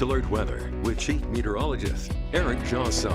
Alert Weather with Chief Meteorologist Eric Jawson.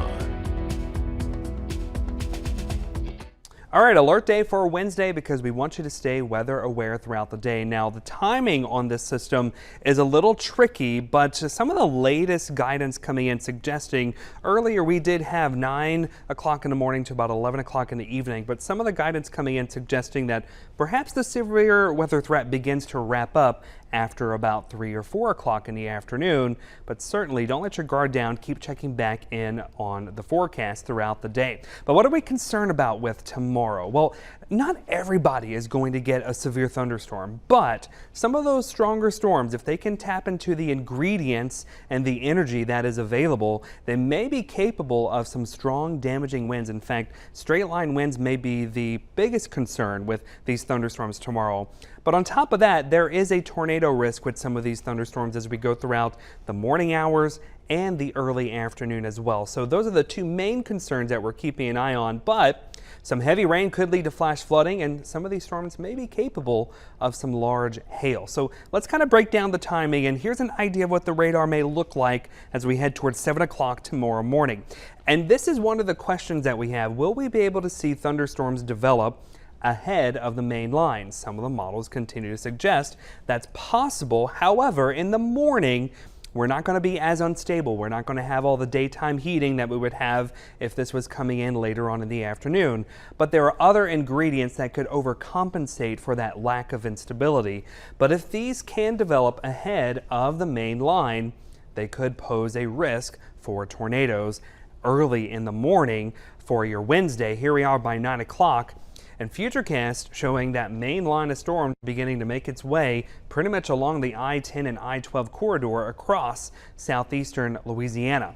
All right, alert day for Wednesday because we want you to stay weather aware throughout the day. Now, the timing on this system is a little tricky, but some of the latest guidance coming in suggesting earlier we did have 9 o'clock in the morning to about 11 o'clock in the evening, but some of the guidance coming in suggesting that perhaps the severe weather threat begins to wrap up after about 3 or 4 o'clock in the afternoon, but certainly don't let your guard down. Keep checking back in on the forecast throughout the day. But what are we concerned about with tomorrow? Well, not everybody is going to get a severe thunderstorm, but some of those stronger storms, if they can tap into the ingredients and the energy that is available, they may be capable of some strong damaging winds. In fact, straight line winds may be the biggest concern with these thunderstorms tomorrow. But on top of that, there is a tornado risk with some of these thunderstorms as we go throughout the morning hours and the early afternoon as well. So those are the two main concerns that we're keeping an eye on. But some heavy rain could lead to flash flooding, and some of these storms may be capable of some large hail. So let's kind of break down the timing, and here's an idea of what the radar may look like as we head towards 7 o'clock tomorrow morning. And this is one of the questions that we have. Will we be able to see thunderstorms develop ahead of the main line? Some of the models continue to suggest that's possible. However, in the morning, we're not going to be as unstable. We're not going to have all the daytime heating that we would have if this was coming in later on in the afternoon. But there are other ingredients that could overcompensate for that lack of instability. But if these can develop ahead of the main line, they could pose a risk for tornadoes early in the morning for your Wednesday. Here we are by 9 o'clock. And Futurecast showing that main line of storm beginning to make its way pretty much along the I-10 and I-12 corridor across southeastern Louisiana.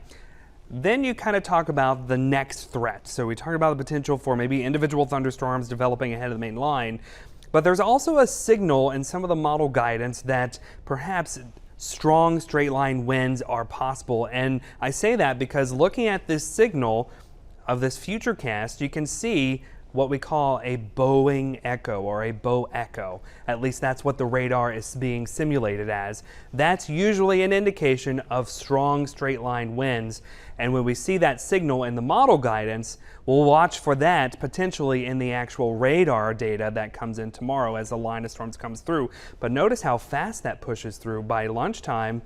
Then you kind of talk about the next threat. So we talk about the potential for maybe individual thunderstorms developing ahead of the main line. But there's also a signal in some of the model guidance that perhaps strong straight line winds are possible. And I say that because looking at this signal of this Futurecast, you can see what we call a bowing echo or a bow echo. At least that's what the radar is being simulated as. That's usually an indication of strong straight line winds. And when we see that signal in the model guidance, we'll watch for that potentially in the actual radar data that comes in tomorrow as the line of storms comes through. But notice how fast that pushes through. By lunchtime,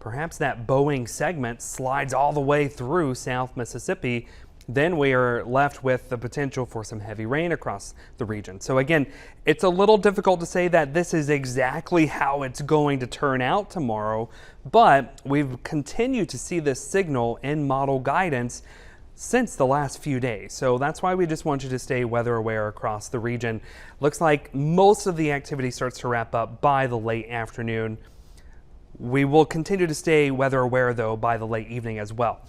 perhaps that bowing segment slides all the way through South Mississippi. Then we are left with the potential for some heavy rain across the region. So again, it's a little difficult to say that this is exactly how it's going to turn out tomorrow, but we've continued to see this signal in model guidance since the last few days. So that's why we just want you to stay weather aware across the region. Looks like most of the activity starts to wrap up by the late afternoon. We will continue to stay weather aware though by the late evening as well.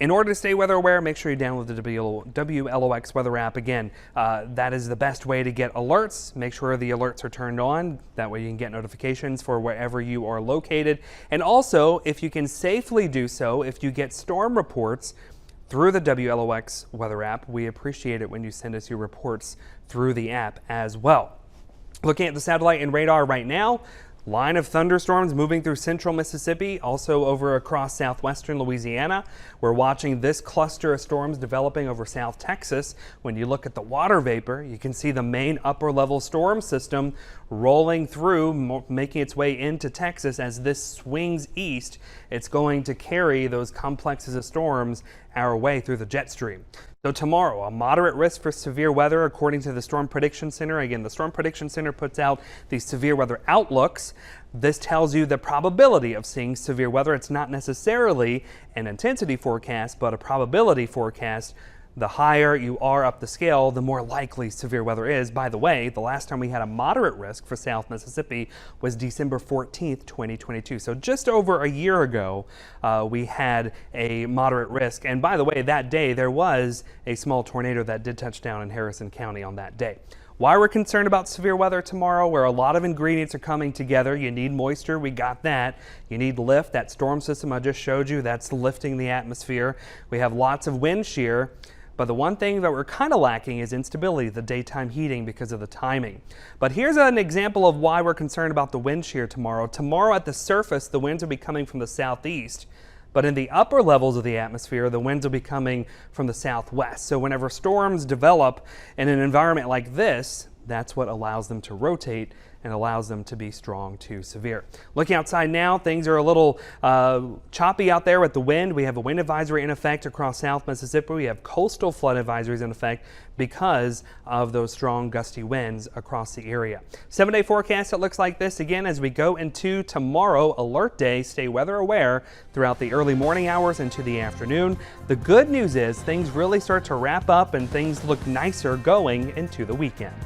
In order to stay weather aware, make sure you download the WLOX weather app. Again, that is the best way to get alerts. Make sure the alerts are turned on. That way you can get notifications for wherever you are located. And also, if you can safely do so, if you get storm reports through the WLOX weather app, we appreciate it when you send us your reports through the app as well. Looking at the satellite and radar right now, line of thunderstorms moving through central Mississippi, also over across southwestern Louisiana. We're watching this cluster of storms developing over South Texas. When you look at the water vapor, you can see the main upper level storm system rolling through, making its way into Texas. As this swings east, it's going to carry those complexes of storms our way through the jet stream. So tomorrow, a moderate risk for severe weather according to the Storm Prediction Center. Again, the Storm Prediction Center puts out these severe weather outlooks. This tells you the probability of seeing severe weather. It's not necessarily an intensity forecast, but a probability forecast. The higher you are up the scale, the more likely severe weather is. By the way, the last time we had a moderate risk for South Mississippi was December 14th, 2022. So just over a year ago, we had a moderate risk. And by the way, that day there was a small tornado that did touch down in Harrison County on that day. Why we're concerned about severe weather tomorrow, where a lot of ingredients are coming together. You need moisture, we got that. You need lift, that storm system I just showed you, that's lifting the atmosphere. We have lots of wind shear. But the one thing that we're kind of lacking is instability, the daytime heating because of the timing. But here's an example of why we're concerned about the wind shear tomorrow. Tomorrow at the surface, the winds will be coming from the southeast. But in the upper levels of the atmosphere, the winds will be coming from the southwest. So whenever storms develop in an environment like this, that's what allows them to rotate and allows them to be strong to severe. Looking outside now, things are a little choppy out there with the wind. We have a wind advisory in effect across South Mississippi. We have coastal flood advisories in effect because of those strong gusty winds across the area. 7-day forecast, it looks like this again as we go into tomorrow, alert day. Stay weather aware throughout the early morning hours into the afternoon. The good news is things really start to wrap up and things look nicer going into the weekend.